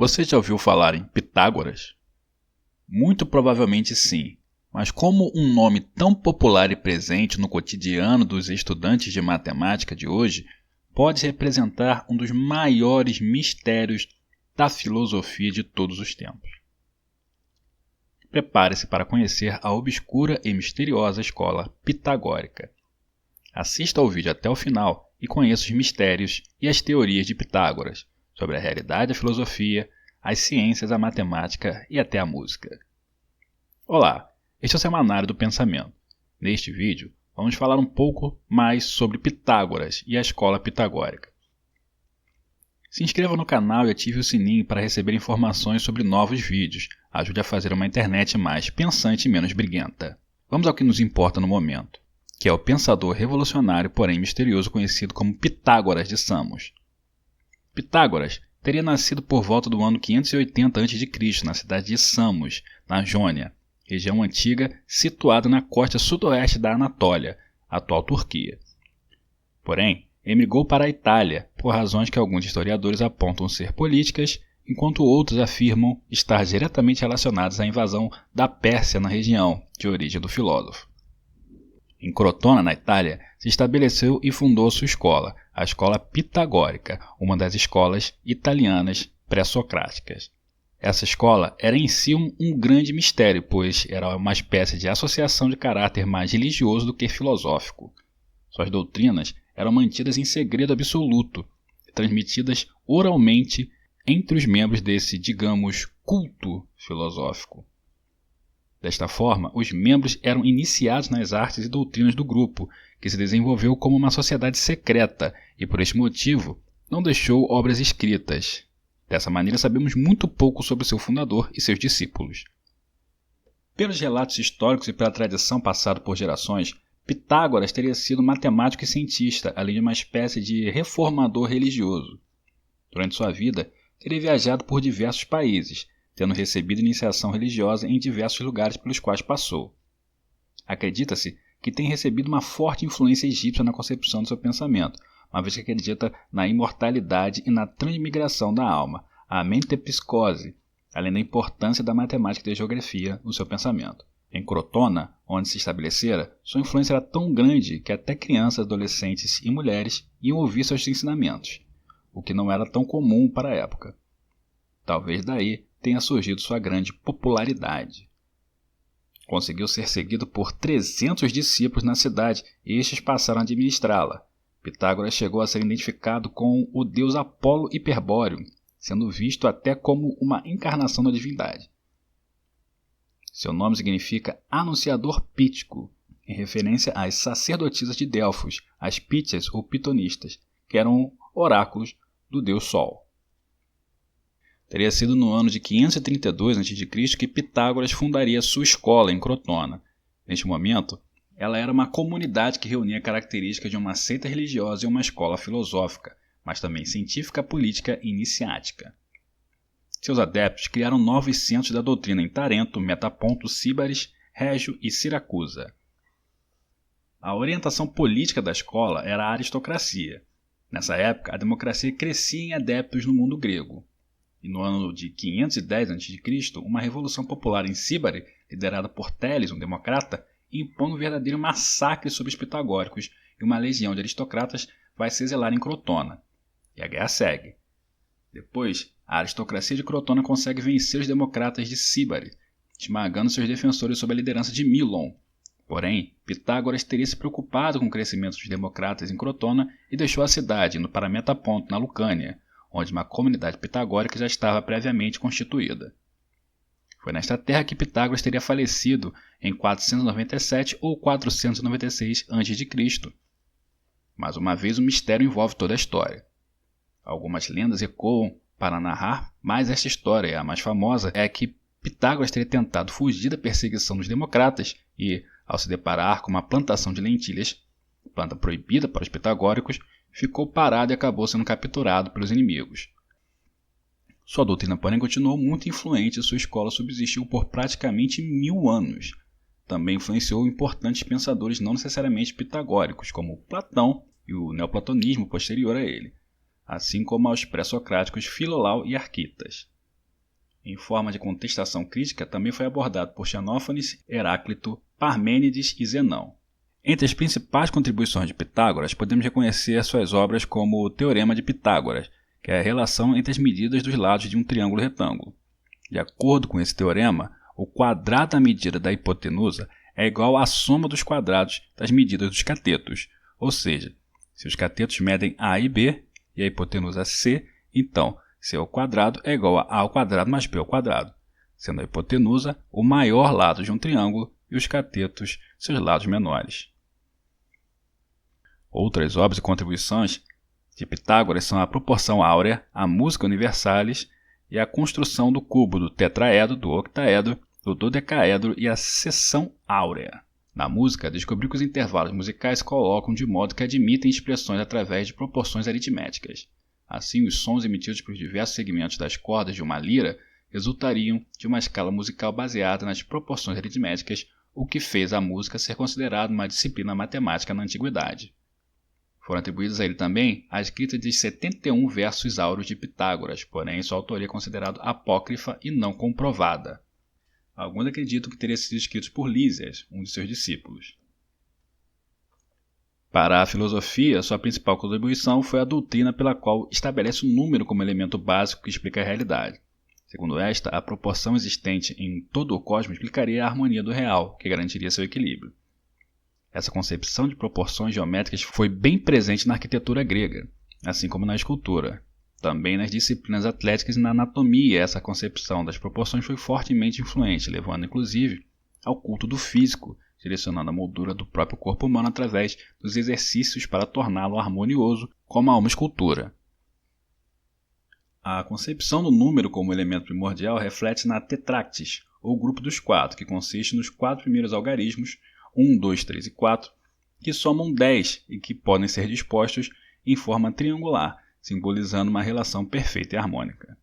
Você já ouviu falar em Pitágoras? Muito provavelmente sim, mas como um nome tão popular e presente no cotidiano dos estudantes de matemática de hoje pode representar um dos maiores mistérios da filosofia de todos os tempos? Prepare-se para conhecer a obscura e misteriosa escola pitagórica. Assista ao vídeo até o final e conheça os mistérios e as teorias de Pitágoras sobre a realidade da filosofia, as ciências, a matemática e até a música. Olá, este é o Semanário do Pensamento. Neste vídeo, vamos falar um pouco mais sobre Pitágoras e a escola pitagórica. Se inscreva no canal e ative o sininho para receber informações sobre novos vídeos. Ajude a fazer uma internet mais pensante e menos briguenta. Vamos ao que nos importa no momento, que é o pensador revolucionário, porém misterioso, conhecido como Pitágoras de Samos. Pitágoras teria nascido por volta do ano 580 a.C., na cidade de Samos, na Jônia, região antiga situada na costa sudoeste da Anatólia, atual Turquia. Porém, emigrou para a Itália, por razões que alguns historiadores apontam ser políticas, enquanto outros afirmam estar diretamente relacionadas à invasão da Pérsia na região de origem do filósofo. Em Crotona, na Itália, se estabeleceu e fundou sua escola, a Escola Pitagórica, uma das escolas italianas pré-socráticas. Essa escola era em si um grande mistério, pois era uma espécie de associação de caráter mais religioso do que filosófico. Suas doutrinas eram mantidas em segredo absoluto, transmitidas oralmente entre os membros desse, digamos, culto filosófico. Desta forma, os membros eram iniciados nas artes e doutrinas do grupo, que se desenvolveu como uma sociedade secreta e, por este motivo, não deixou obras escritas. Dessa maneira, sabemos muito pouco sobre seu fundador e seus discípulos. Pelos relatos históricos e pela tradição passada por gerações, Pitágoras teria sido matemático e cientista, além de uma espécie de reformador religioso. Durante sua vida, teria viajado por diversos países, tendo recebido iniciação religiosa em diversos lugares pelos quais passou. Acredita-se que tem recebido uma forte influência egípcia na concepção do seu pensamento, uma vez que acredita na imortalidade e na transmigração da alma, a metempsicose, além da importância da matemática e da geografia no seu pensamento. Em Crotona, onde se estabelecera, sua influência era tão grande que até crianças, adolescentes e mulheres iam ouvir seus ensinamentos, o que não era tão comum para a época. Talvez daí tenha surgido sua grande popularidade. Conseguiu ser seguido por 300 discípulos na cidade e estes passaram a administrá-la. Pitágoras chegou a ser identificado com o deus Apolo Hiperbóreo, sendo visto até como uma encarnação da divindade. Seu nome significa Anunciador Pítico, em referência às sacerdotisas de Delfos, as Pítias ou Pitonistas, que eram oráculos do deus Sol. Teria sido no ano de 532 a.C. que Pitágoras fundaria sua escola em Crotona. Neste momento, ela era uma comunidade que reunia características de uma seita religiosa e uma escola filosófica, mas também científica, política e iniciática. Seus adeptos criaram novos centros da doutrina em Tarento, Metaponto, Síbaris, Régio e Siracusa. A orientação política da escola era a aristocracia. Nessa época, a democracia crescia em adeptos no mundo grego. E no ano de 510 a.C., uma revolução popular em Síbari, liderada por Teles, um democrata, impõe um verdadeiro massacre sobre os pitagóricos e uma legião de aristocratas vai se exilar em Crotona. E a guerra segue. Depois, a aristocracia de Crotona consegue vencer os democratas de Síbari, esmagando seus defensores sob a liderança de Milon. Porém, Pitágoras teria se preocupado com o crescimento dos democratas em Crotona e deixou a cidade, indo para Metaponto, na Lucânia, onde uma comunidade pitagórica já estava previamente constituída. Foi nesta terra que Pitágoras teria falecido em 497 ou 496 a.C. Mais uma vez, o mistério envolve toda a história. Algumas lendas ecoam para narrar mais esta história, a mais famosa é que Pitágoras teria tentado fugir da perseguição dos democratas e, ao se deparar com uma plantação de lentilhas, planta proibida para os pitagóricos, ficou parado e acabou sendo capturado pelos inimigos. Sua doutrina, porém, continuou muito influente e sua escola subsistiu por praticamente 1000 anos. Também influenciou importantes pensadores não necessariamente pitagóricos, como Platão e o neoplatonismo posterior a ele, assim como aos pré-socráticos Filolau e Arquitas. em forma de contestação crítica, também foi abordado por Xenófanes, Heráclito, Parmênides e Zenão. Entre as principais contribuições de Pitágoras, podemos reconhecer suas obras como o Teorema de Pitágoras, que é a relação entre as medidas dos lados de um triângulo retângulo. De acordo com esse teorema, o quadrado da medida da hipotenusa é igual à soma dos quadrados das medidas dos catetos, ou seja, se os catetos medem A e B e a hipotenusa C, então C ao quadrado é igual a A ao quadrado mais B ao quadrado, sendo a hipotenusa o maior lado de um triângulo e os catetos seus lados menores. Outras obras e contribuições de Pitágoras são a proporção áurea, a música universalis e a construção do cubo, do tetraedro, do octaedro, do dodecaedro e a seção áurea. Na música, descobriu que os intervalos musicais se colocam de modo que admitem expressões através de proporções aritméticas. Assim, os sons emitidos pelos diversos segmentos das cordas de uma lira resultariam de uma escala musical baseada nas proporções aritméticas, o que fez a música ser considerada uma disciplina matemática na antiguidade. Foram atribuídas a ele também a escrita de 71 versos áureos de Pitágoras, porém sua autoria é considerada apócrifa e não comprovada. Alguns acreditam que teria sido escrito por Lísias, um de seus discípulos. Para a filosofia, sua principal contribuição foi a doutrina pela qual estabelece o número como elemento básico que explica a realidade. Segundo esta, a proporção existente em todo o cosmos explicaria a harmonia do real, que garantiria seu equilíbrio. Essa concepção de proporções geométricas foi bem presente na arquitetura grega, assim como na escultura. Também nas disciplinas atléticas e na anatomia, essa concepção das proporções foi fortemente influente, levando inclusive ao culto do físico, direcionando a moldura do próprio corpo humano através dos exercícios para torná-lo harmonioso, como a uma escultura. A concepção do número como elemento primordial reflete na tetractis, ou grupo dos quatro, que consiste nos 4 primeiros algarismos, 1, 2, 3 e 4, que somam 10 e que podem ser dispostos em forma triangular, simbolizando uma relação perfeita e harmônica.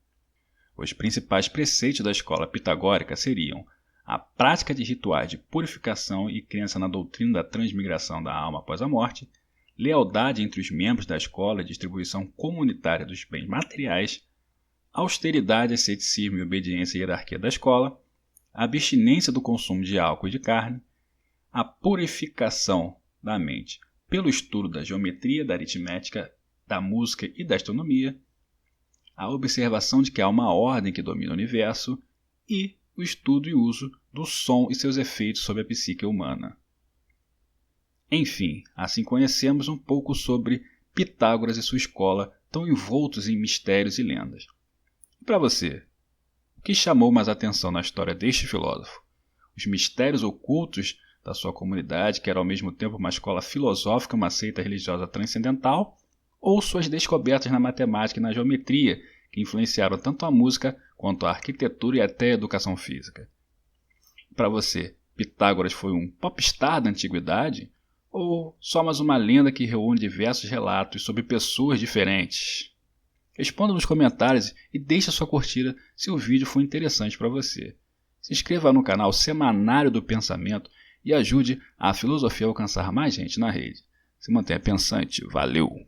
Os principais preceitos da escola pitagórica seriam a prática de rituais de purificação e crença na doutrina da transmigração da alma após a morte, lealdade entre os membros da escola e distribuição comunitária dos bens materiais, austeridade, asceticismo e obediência à hierarquia da escola, a abstinência do consumo de álcool e de carne, a purificação da mente pelo estudo da geometria, da aritmética, da música e da astronomia, a observação de que há uma ordem que domina o universo e o estudo e uso do som e seus efeitos sobre a psique humana. Enfim, assim conhecemos um pouco sobre Pitágoras e sua escola, tão envoltos em mistérios e lendas. E para você, o que chamou mais atenção na história deste filósofo? Os mistérios ocultos da sua comunidade, que era ao mesmo tempo uma escola filosófica, uma seita religiosa transcendental, ou suas descobertas na matemática e na geometria, que influenciaram tanto a música quanto a arquitetura e até a educação física? Para você, Pitágoras foi um popstar da antiguidade ou só mais uma lenda que reúne diversos relatos sobre pessoas diferentes? Responda nos comentários e deixe a sua curtida se o vídeo foi interessante para você. Se inscreva no canal Semanário do Pensamento e ajude a filosofia a alcançar mais gente na rede. Se mantenha pensante. Valeu!